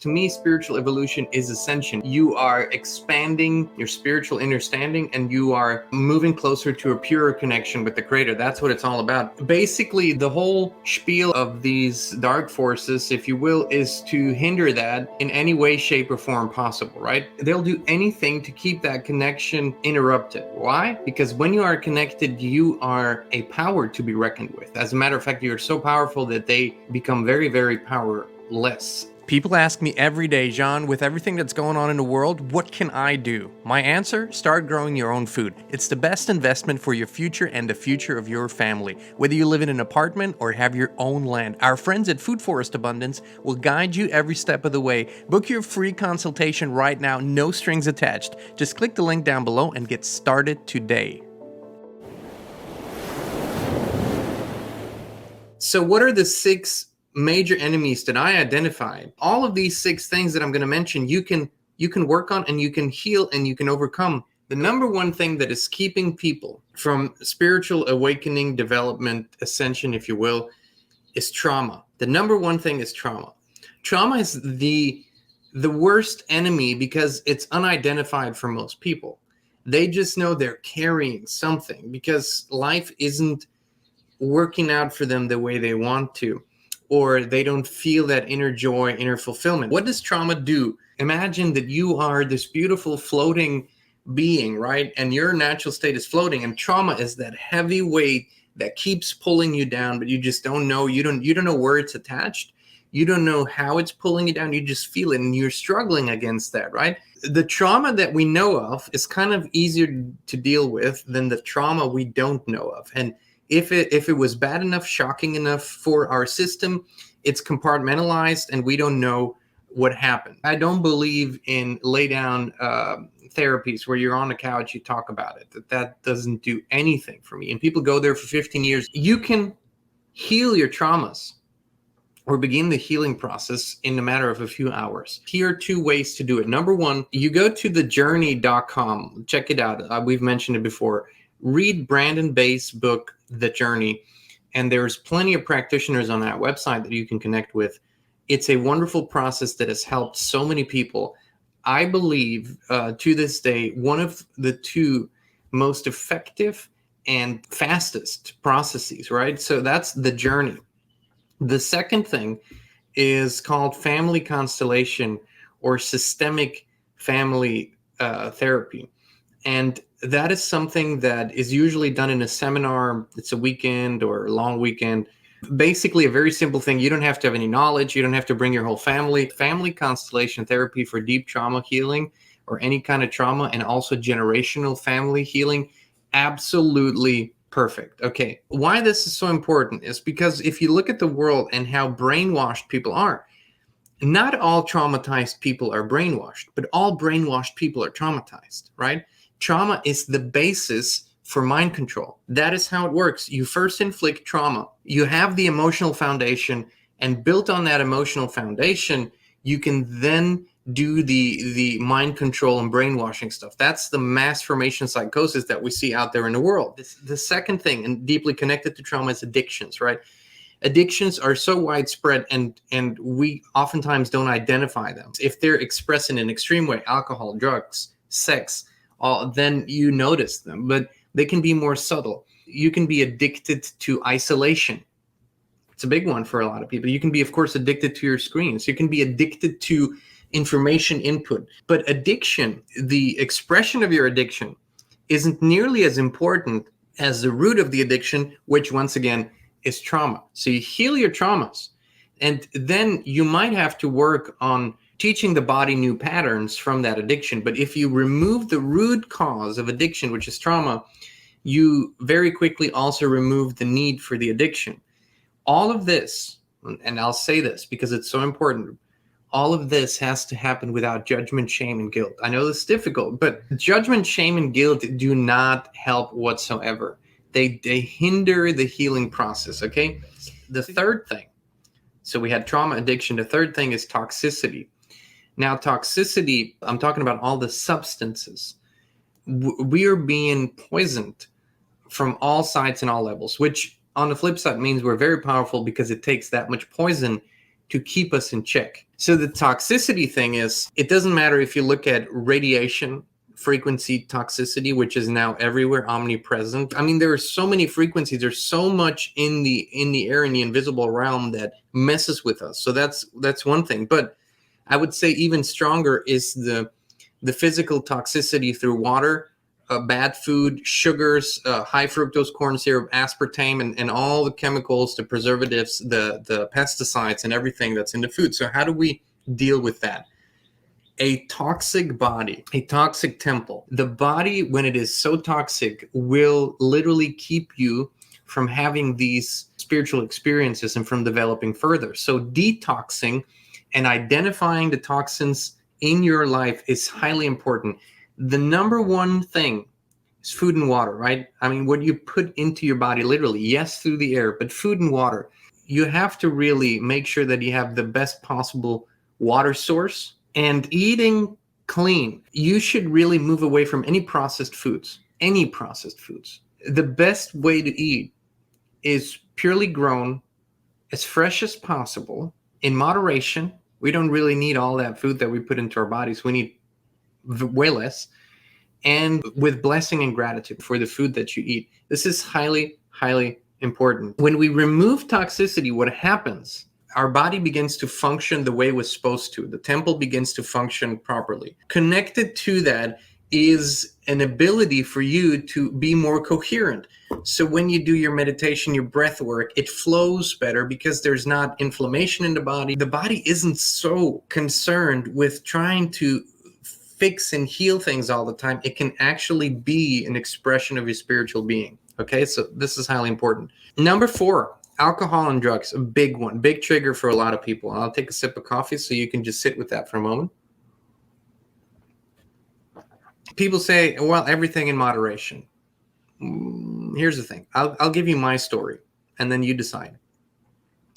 To me, spiritual evolution is ascension. You are expanding your spiritual understanding and you are moving closer to a purer connection with the Creator. That's what it's all about. Basically, the whole spiel of these dark forces, if you will, is to hinder that in any way, shape, or form possible, right? They'll do anything to keep that connection interrupted. Why? Because when you are connected, you are a power to be reckoned with. As a matter of fact, you're so powerful that they become very, very powerless. People ask me every day, Jean, with everything that's going on in the world, what can I do? My answer, start growing your own food. It's the best investment for your future and the future of your family. Whether you live in an apartment or have your own land, our friends at Food Forest Abundance will guide you every step of the way. Book your free consultation right now, no strings attached. Just click the link down below and get started today. So what are the 6 major enemies that I identified? All of these 6 things that I'm going to mention, you can work on and you can heal and you can overcome. The number one thing that is keeping people from spiritual awakening, development, ascension, if you will, is trauma. The number one thing is trauma. Trauma is the worst enemy because it's unidentified for most people. They just know they're carrying something because life isn't working out for them the way they want to, or they don't feel that inner joy, inner fulfillment. What does trauma do? Imagine that you are this beautiful floating being, right? And your natural state is floating, and trauma is that heavy weight that keeps pulling you down, but you just don't know. You don't know where it's attached. You don't know how it's pulling you down. You just feel it, and you're struggling against that, right? The trauma that we know of is kind of easier to deal with than the trauma we don't know of. And if it was bad enough, shocking enough for our system, it's compartmentalized and we don't know what happened. I don't believe in lay down therapies where you're on the couch, you talk about it. That doesn't do anything for me. And people go there for 15 years. You can heal your traumas or begin the healing process in a matter of a few hours. Here are 2 ways to do it. Number one, you go to thejourney.com. Check it out. We've mentioned it before. Read Brandon Bay's book, The Journey, and there's plenty of practitioners on that website that you can connect with. It's a wonderful process that has helped so many people. I believe to this day, one of the 2 most effective and fastest processes, right? So that's The Journey. The second thing is called family constellation or systemic family therapy. And that is something that is usually done in a seminar. It's a weekend or a long weekend. Basically, a very simple thing. You don't have to have any knowledge. You don't have to bring your whole family. Family constellation therapy for deep trauma healing or any kind of trauma, and also generational family healing. Absolutely perfect. Okay. Why this is so important is because if you look at the world and how brainwashed people are, not all traumatized people are brainwashed, but all brainwashed people are traumatized, right? Trauma is the basis for mind control. That is how it works. You first inflict trauma. You have the emotional foundation, and built on that emotional foundation, you can then do the mind control and brainwashing stuff. That's the mass formation psychosis that we see out there in the world. The second thing, and deeply connected to trauma, is addictions, right? Addictions are so widespread and we oftentimes don't identify them. If they're expressed in an extreme way, alcohol, drugs, sex, then you notice them, but they can be more subtle. You can be addicted to isolation. It's a big one for a lot of people. You can be, of course, addicted to your screens. You can be addicted to information input. But addiction, the expression of your addiction, isn't nearly as important as the root of the addiction, which once again is trauma. So you heal your traumas, and then you might have to work on teaching the body new patterns from that addiction. But if you remove the root cause of addiction, which is trauma, you very quickly also remove the need for the addiction. All of this, and I'll say this because it's so important, all of this has to happen without judgment, shame, and guilt. I know this is difficult, but judgment, shame, and guilt do not help whatsoever. They hinder the healing process, okay? The third thing, so we had trauma, addiction. The third thing is toxicity. Now, toxicity, I'm talking about all the substances. We are being poisoned from all sides and all levels, which on the flip side means we're very powerful because it takes that much poison to keep us in check. So the toxicity thing is, it doesn't matter if you look at radiation frequency toxicity, which is now everywhere, omnipresent. I mean, there are so many frequencies. There's so much in the air, in the invisible realm, that messes with us. So that's one thing. But I would say even stronger is the physical toxicity through water, bad food, sugars, high fructose corn syrup, aspartame, and all the chemicals, the preservatives, the pesticides, and everything that's in the food. So how do we deal with that? A toxic body, a toxic temple. The body, when it is so toxic, will literally keep you from having these spiritual experiences and from developing further. So detoxing and identifying the toxins in your life is highly important. The number one thing is food and water, right? I mean, what you put into your body, literally, yes, through the air, but food and water. You have to really make sure that you have the best possible water source. And eating clean, you should really move away from any processed foods, any processed foods. The best way to eat is purely grown, as fresh as possible, in moderation. We don't really need all that food that we put into our bodies. We need way less. And with blessing and gratitude for the food that you eat. This is highly, highly important. When we remove toxicity, what happens? Our body begins to function the way it was supposed to. The temple begins to function properly. Connected to that is an ability for you to be more coherent. So when you do your meditation, your breath work, it flows better because there's not inflammation in the body. The body isn't so concerned with trying to fix and heal things all the time. It can actually be an expression of your spiritual being. Okay, so this is highly important. Number 4. Alcohol and drugs, a big one, big trigger for a lot of people. I'll take a sip of coffee so you can just sit with that for a moment. People say, well, everything in moderation. Here's the thing. I'll give you my story, and then you decide.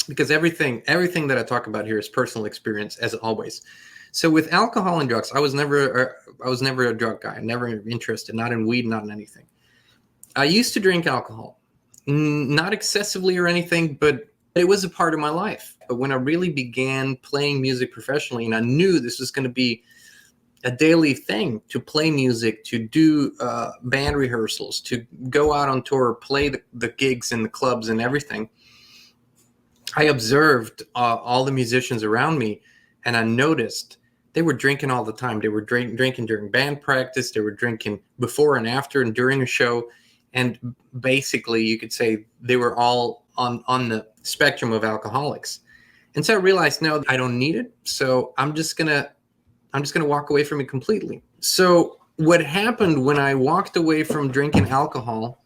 Because everything that I talk about here is personal experience, as always. So with alcohol and drugs, I was never a drug guy. Never interested, not in weed, not in anything. I used to drink alcohol. Not excessively or anything, but it was a part of my life. But when I really began playing music professionally, and I knew this was going to be a daily thing, to play music, to do band rehearsals, to go out on tour, play the gigs in the clubs and everything, I observed all the musicians around me, and I noticed they were drinking all the time. They were drinking during band practice. They were drinking before and after and during a show. And basically, you could say they were all on the spectrum of alcoholics. And so I realized, no, I don't need it. So I'm just gonna walk away from it completely. So what happened when I walked away from drinking alcohol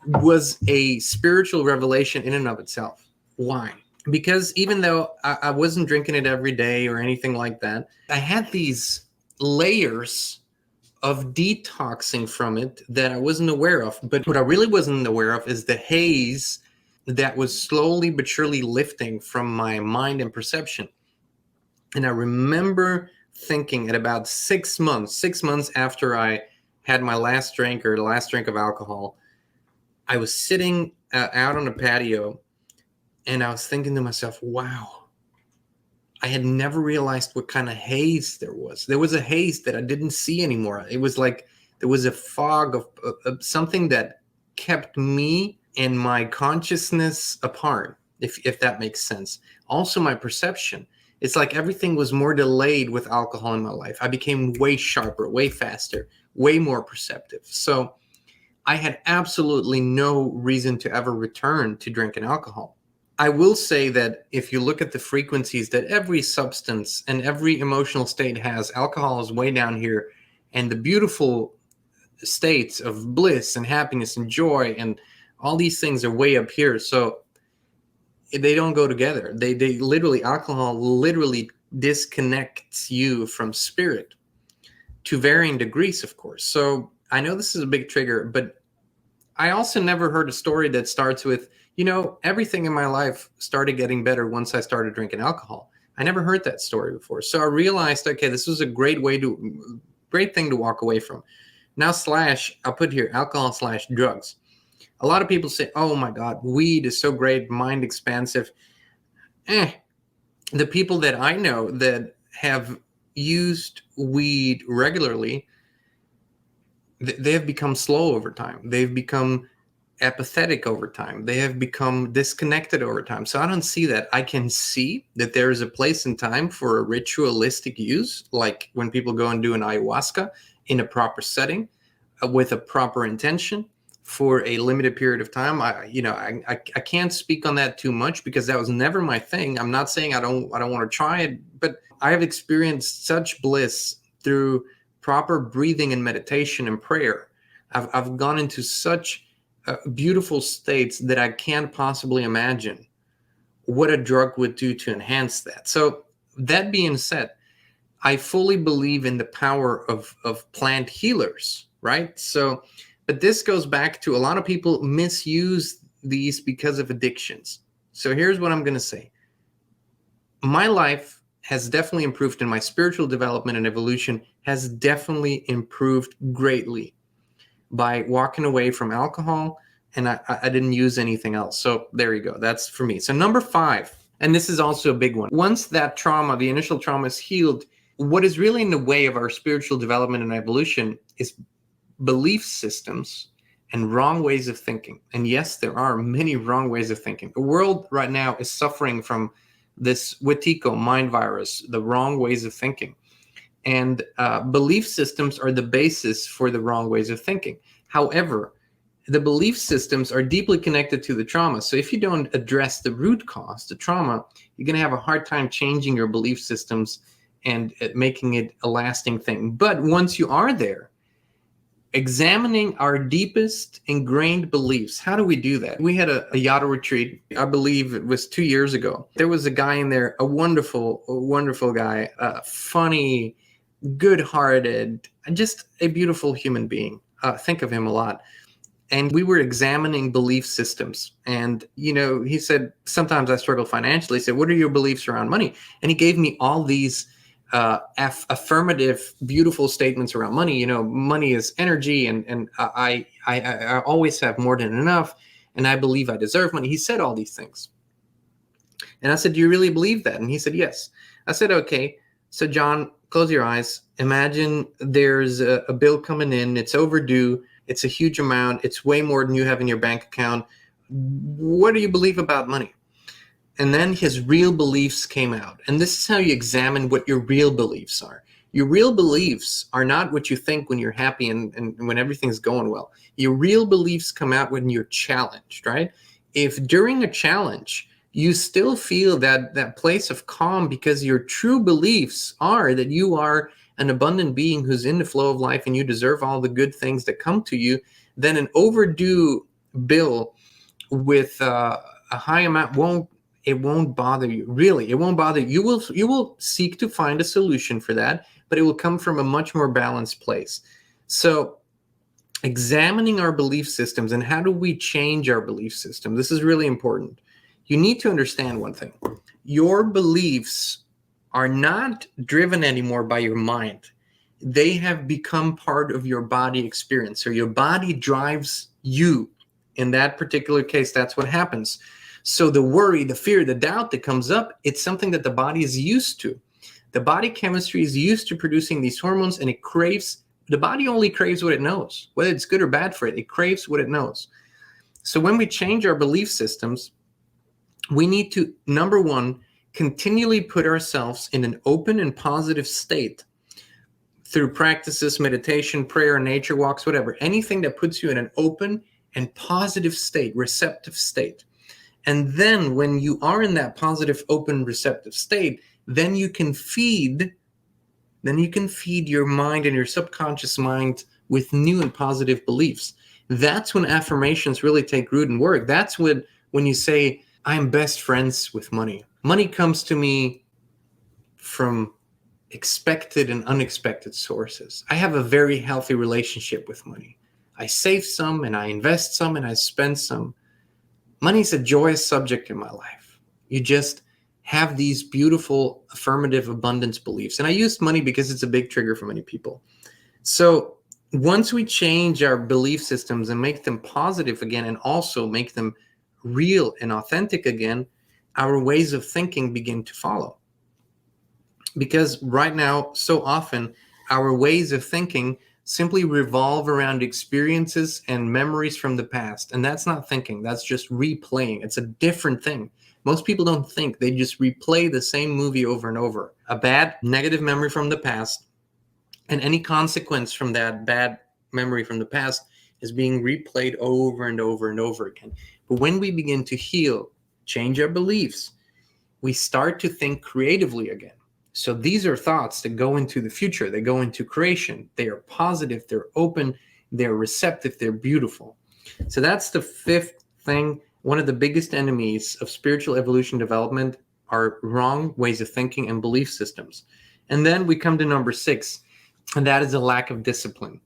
was a spiritual revelation in and of itself. Why? Because even though I wasn't drinking it every day or anything like that, I had these layers of detoxing from it that I wasn't aware of. But what I really wasn't aware of is the haze that was slowly but surely lifting from my mind and perception. And I remember thinking at about 6 months after I had my last drink, or the last drink of alcohol, I was sitting out on a patio, and I was thinking to myself, wow, I had never realized what kind of haze there was. There was a haze that I didn't see anymore. It was like there was a fog of something that kept me and my consciousness apart, if that makes sense. Also, my perception. It's like everything was more delayed with alcohol in my life. I became way sharper, way faster, way more perceptive. So I had absolutely no reason to ever return to drinking alcohol. I will say that if you look at the frequencies that every substance and every emotional state has, alcohol is way down here, and the beautiful states of bliss and happiness and joy and all these things are way up here. So they don't go together. They literally, alcohol literally disconnects you from spirit to varying degrees, of course. So I know this is a big trigger, but I also never heard a story that starts with, everything in my life started getting better once I started drinking alcohol. I never heard that story before. So I realized, okay, this was a great thing to walk away from. Now I'll put here alcohol/drugs. A lot of people say, oh my God, weed is so great, mind expansive. the people that I know that have used weed regularly, they have become slow over time. They've become apathetic over time. They have become disconnected over time. So I don't see that. I can see that there is a place and time for a ritualistic use, like when people go and do an ayahuasca in a proper setting, with a proper intention for a limited period of time. I can't speak on that too much because that was never my thing. I'm not saying I don't want to try it, but I have experienced such bliss through proper breathing and meditation and prayer. I've gone into such beautiful states that I can't possibly imagine what a drug would do to enhance that. So that being said, I fully believe in the power of plant healers, right? So, but this goes back to a lot of people misuse these because of addictions. So here's what I'm going to say. My life has definitely improved, and my spiritual development and evolution has definitely improved greatly by walking away from alcohol, and I didn't use anything else. So there you go. That's for me. So number 5, and this is also a big one. Once that trauma, the initial trauma, is healed, what is really in the way of our spiritual development and evolution is belief systems and wrong ways of thinking. And yes, there are many wrong ways of thinking. The world right now is suffering from this Wetiko mind virus, the wrong ways of thinking. And belief systems are the basis for the wrong ways of thinking. However, the belief systems are deeply connected to the trauma. So if you don't address the root cause, the trauma, you're going to have a hard time changing your belief systems and making it a lasting thing. But once you are there, examining our deepest ingrained beliefs. How do we do that? We had a Yada retreat, I believe it was 2 years ago. There was a guy in there, a wonderful guy, funny, good-hearted, just a beautiful human being. Think of him a lot. And we were examining belief systems. And, he said, sometimes I struggle financially. He said, what are your beliefs around money? And he gave me all these affirmative, beautiful statements around money. Money is energy, and I always have more than enough, and I believe I deserve money. He said all these things. And I said, do you really believe that? And he said, yes. I said, okay. So John, close your eyes. Imagine there's a bill coming in. It's overdue. It's a huge amount. It's way more than you have in your bank account. What do you believe about money? And then his real beliefs came out. And this is how you examine what your real beliefs are. Your real beliefs are not what you think when you're happy and when everything's going well. Your real beliefs come out when you're challenged, right? If during a challenge, you still feel that place of calm because your true beliefs are that you are an abundant being who's in the flow of life and you deserve all the good things that come to you, then an overdue bill with a high amount won't bother you. Really, it won't bother you. You will seek to find a solution for that, but it will come from a much more balanced place. So examining our belief systems and how do we change our belief system, this is really important. You need to understand one thing. Your beliefs are not driven anymore by your mind. They have become part of your body experience. So your body drives you. In that particular case, that's what happens. So the worry, the fear, the doubt that comes up, it's something that the body is used to. The body chemistry is used to producing these hormones, and the body only craves what it knows. Whether it's good or bad for it, it craves what it knows. So when we change our belief systems, we need to, number one, continually put ourselves in an open and positive state through practices, meditation, prayer, nature walks, whatever, anything that puts you in an open and positive state, receptive state. And then when you are in that positive, open, receptive state, then you can feed your mind and your subconscious mind with new and positive beliefs. That's when affirmations really take root and work. That's when you say, I'm best friends with money. Money comes to me from expected and unexpected sources. I have a very healthy relationship with money. I save some and I invest some and I spend some. Money's a joyous subject in my life. You just have these beautiful affirmative abundance beliefs. And I use money because it's a big trigger for many people. So once we change our belief systems and make them positive again, and also make them real and authentic again, our ways of thinking begin to follow. Because right now, so often, our ways of thinking simply revolve around experiences and memories from the past. And that's not thinking, that's just replaying. It's a different thing. Most people don't think, they just replay the same movie over and over. A bad, negative memory from the past, and any consequence from that bad memory from the past is being replayed over and over and over again. But when we begin to heal, change our beliefs, we start to think creatively again. So these are thoughts that go into the future, they go into creation. They are positive, they're open, they're receptive, they're beautiful. So that's the fifth thing. One of the biggest enemies of spiritual evolution development are wrong ways of thinking and belief systems. And then we come to number 6, and that is a lack of discipline.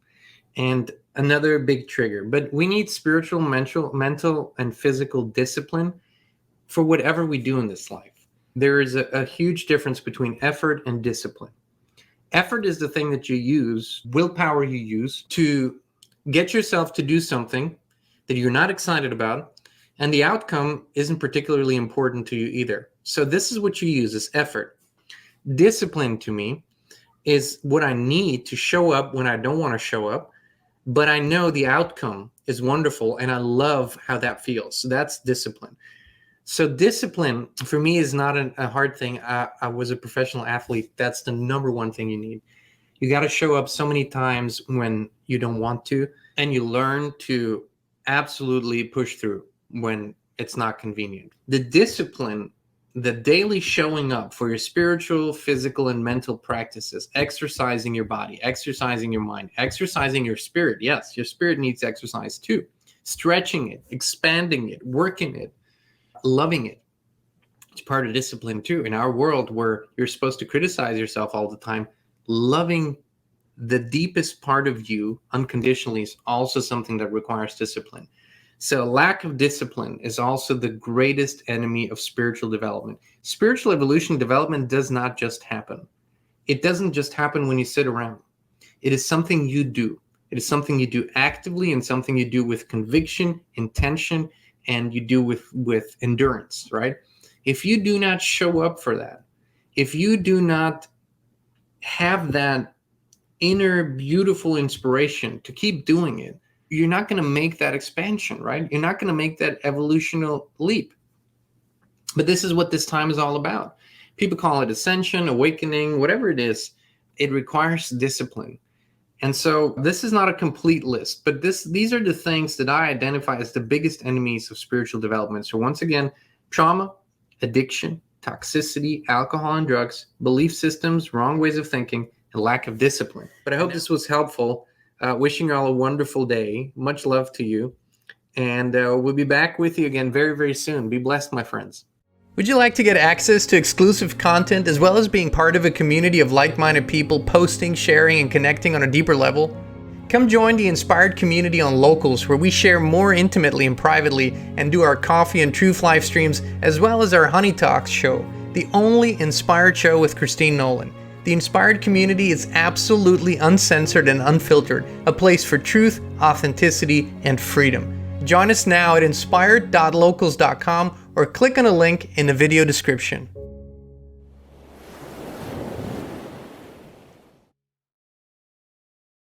And another big trigger. But we need spiritual, mental, and physical discipline for whatever we do in this life. There is a huge difference between effort and discipline. Effort is the thing that you use, willpower you use to get yourself to do something that you're not excited about, and the outcome isn't particularly important to you either. So this is what you use, is effort. Discipline to me is what I need to show up when I don't want to show up, but I know the outcome is wonderful and I love how that feels. So that's discipline. So discipline for me is not a hard thing. I was a professional athlete. That's the number one thing you need. You got to show up so many times when you don't want to, and you learn to absolutely push through when it's not convenient. The discipline, the daily showing up for your spiritual, physical, and mental practices, exercising your body, exercising your mind, exercising your spirit. Yes, your spirit needs exercise too. Stretching it, expanding it, working it, loving it. It's part of discipline too. In our world where you're supposed to criticize yourself all the time, loving the deepest part of you unconditionally is also something that requires discipline. So lack of discipline is also the greatest enemy of spiritual development. Spiritual evolution development does not just happen. It doesn't just happen when you sit around. It is something you do. It is something you do actively and something you do with conviction, intention, and you do with endurance, right? If you do not show up for that, if you do not have that inner beautiful inspiration to keep doing it, you're not going to make that expansion, right? You're not going to make that evolutional leap. But this is what this time is all about. People call it ascension, awakening, whatever it is. It requires discipline. And so this is not a complete list, but these are the things that I identify as the biggest enemies of spiritual development. So once again, trauma, addiction, toxicity, alcohol and drugs, belief systems, wrong ways of thinking, and lack of discipline. But I hope this was helpful. Wishing you all a wonderful day. Much love to you. And we'll be back with you again very, very soon. Be blessed, my friends. Would you like to get access to exclusive content as well as being part of a community of like-minded people posting, sharing, and connecting on a deeper level? Come join the Inspired community on Locals, where we share more intimately and privately and do our coffee and truth live streams, as well as our Honey Talks show, the only inspired show with Christine Nolan. The Inspired community is absolutely uncensored and unfiltered, a place for truth, authenticity, and freedom. Join us now at inspired.locals.com or click on a link in the video description.